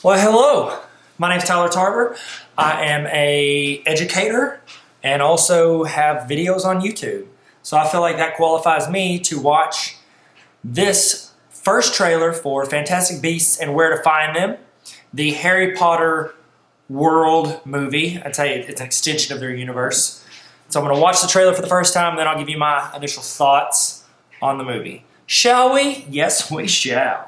Well, hello. My name's Tarver. I am a educator and also have videos on YouTube. So I feel like that qualifies me to watch this first trailer for Fantastic Beasts and Where to Find Them, the Harry Potter world movie. I'd say it's an extension of their universe. So I'm going to watch the trailer for the first time, then I'll give you my initial thoughts on the movie. Shall we? Yes, we shall.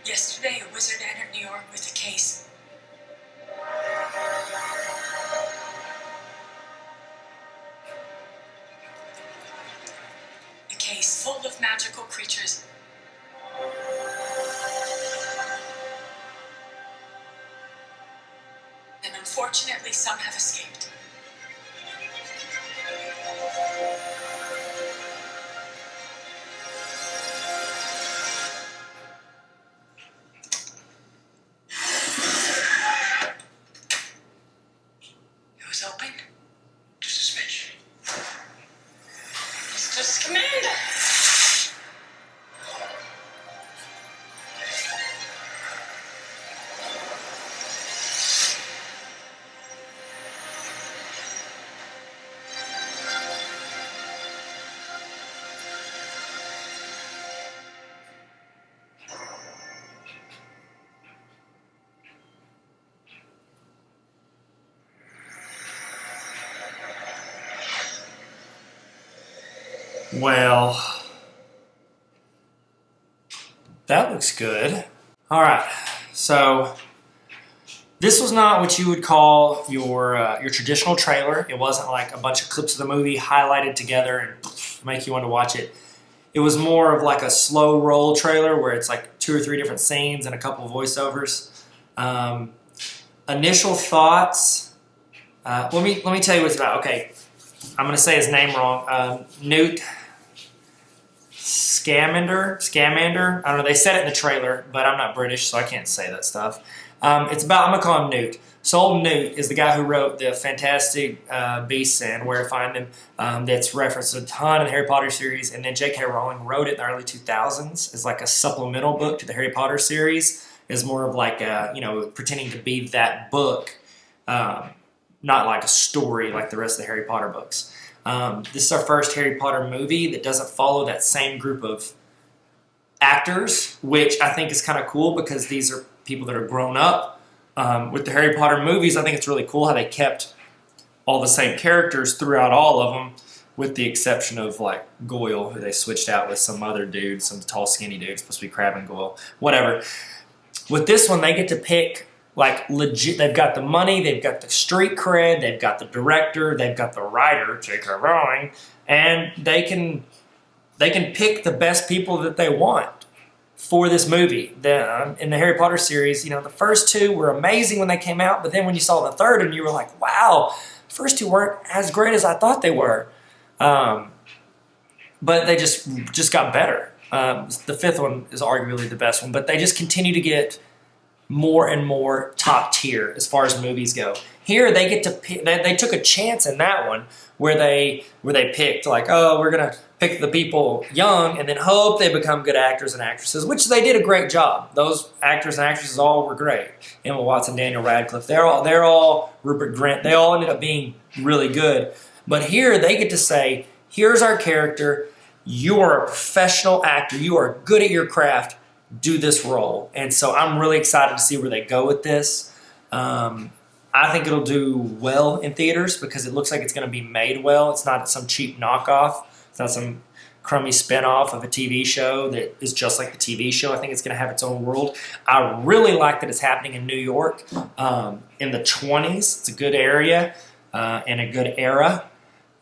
Yesterday, a wizard entered New York with a case. A case full of magical creatures. And unfortunately, some have escaped. Open. Just a smidge. It's just come in. Well, that looks good. All right, so this was not what you would call your traditional trailer. It wasn't like a bunch of clips of the movie highlighted together and make you want to watch it. It was more of like a slow roll trailer where it's like 2 or 3 different scenes and a couple of voiceovers. Initial thoughts. Let me tell you what it's about. Okay, I'm going to say his name wrong. Newt Scamander. I don't know. They said it in the trailer, but I'm not British, so I can't say that stuff. It's about, I'm going to call him Newt. So old Newt is the guy who wrote the Fantastic Beasts and Where to Find Them. That's referenced a ton in the Harry Potter series, and then J.K. Rowling wrote it in the early 2000s as like a supplemental book to the Harry Potter series. Is more of like pretending to be that book, not like a story like the rest of the Harry Potter books. This is our first Harry Potter movie that doesn't follow that same group of actors, which I think is kind of cool because these are people that are grown up with the Harry Potter movies. I think it's really cool how they kept all the same characters throughout all of them, with the exception of like Goyle, who they switched out with some other dude, some tall skinny dude, supposed to be Crabbe and Goyle, whatever. With this one, they get to pick like legit. They've got the money, they've got the street cred, they've got the director, they've got the writer, J.K. Rowling, and they can pick the best people that they want for this movie. In the Harry Potter series, the first 2 were amazing when they came out, but then when you saw the third and you were like, wow, the first 2 weren't as great as I thought they were. But they just got better. The 5th one is arguably the best one, but they just continue to get more and more top tier as far as movies go. Here they get to pick, they took a chance in that one where they picked like, oh, we're gonna pick the people young and then hope they become good actors and actresses, which they did a great job. Those actors and actresses all were great. Emma Watson, Daniel Radcliffe, they're all Rupert Grint. They all ended up being really good. But here they get to say, here's our character. You are a professional actor. You are good at your craft. Do this role. And so I'm really excited to see where they go with this. I think it'll do well in theaters because it looks like it's going to be made well. It's not some cheap knockoff. It's not some crummy spinoff of a TV show that is just like the TV show. I think it's going to have its own world. I really like that it's happening in New York in the 20s. It's a good area and a good era.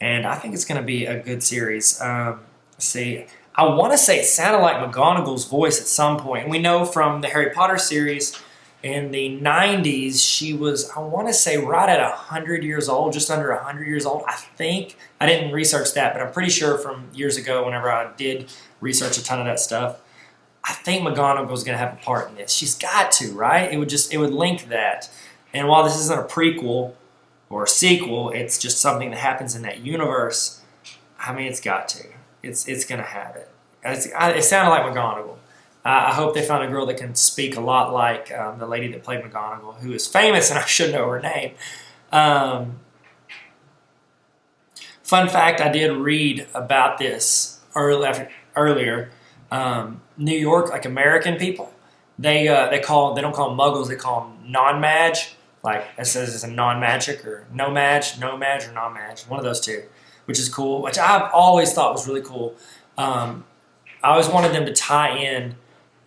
and I think it's going to be a good series. Let's see. I want to say it sounded like McGonagall's voice at some point. And we know from the Harry Potter series in the 90s, she was, I want to say, right at 100 years old, just under 100 years old, I think. I didn't research that, but I'm pretty sure from years ago, whenever I did research a ton of that stuff, I think McGonagall's going to have a part in this. She's got to, right? It would link that. And while this isn't a prequel or a sequel, it's just something that happens in that universe. I mean, it's got to. It's going to have it. It sounded like McGonagall. I hope they found a girl that can speak a lot like the lady that played McGonagall, who is famous, and I should know her name. Fun fact, I did read about this earlier. New York, like American people, they don't call them Muggles, they call them non-magi. Like it says it's a non-magic or no-magi or non-magi, one of those two, which is cool, which I've always thought was really cool. I always wanted them to tie in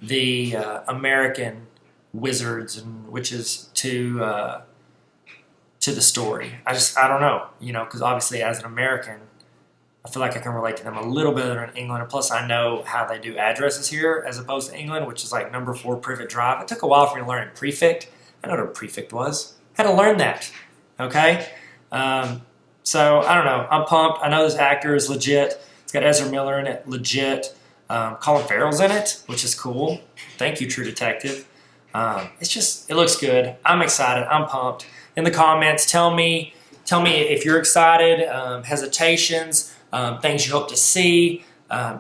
the American wizards and witches to the story. I don't know, because obviously as an American, I feel like I can relate to them a little bit better in England. And plus, I know how they do addresses here as opposed to England, which is like number 4 Privet Drive. It took a while for me to learn prefect. I know what a prefect was. I had to learn that. Okay? So, I don't know. I'm pumped. I know this actor is legit. It's got Ezra Miller in it. Legit. Colin Farrell's in it, which is cool. Thank you, True Detective. It looks good. I'm excited. I'm pumped. In the comments, tell me if you're excited, hesitations, things you hope to see,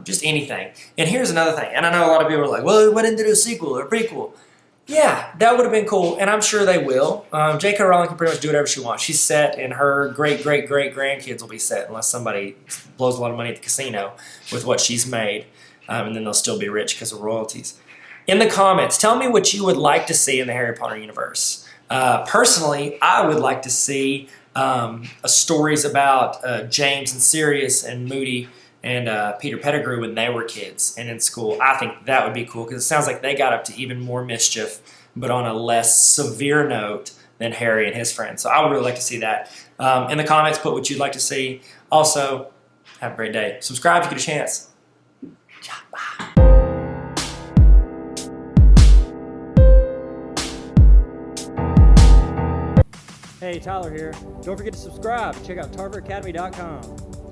just anything. And here's another thing. And I know a lot of people are like, well, why didn't they do a sequel or a prequel? Yeah, that would have been cool, and I'm sure they will. J.K. Rowling can pretty much do whatever she wants. She's set, and her great-great-great-grandkids will be set unless somebody blows a lot of money at the casino with what she's made, and then they'll still be rich because of royalties. In the comments, tell me what you would like to see in the Harry Potter universe. Personally, I would like to see stories about James and Sirius and Moody and Peter Pettigrew when they were kids and in school. I think that would be cool because it sounds like they got up to even more mischief, but on a less severe note than Harry and his friends. So I would really like to see that. In the comments, put what you'd like to see. Also, have a great day. Subscribe if you get a chance. Bye. Hey, Tyler here. Don't forget to subscribe. Check out tarveracademy.com.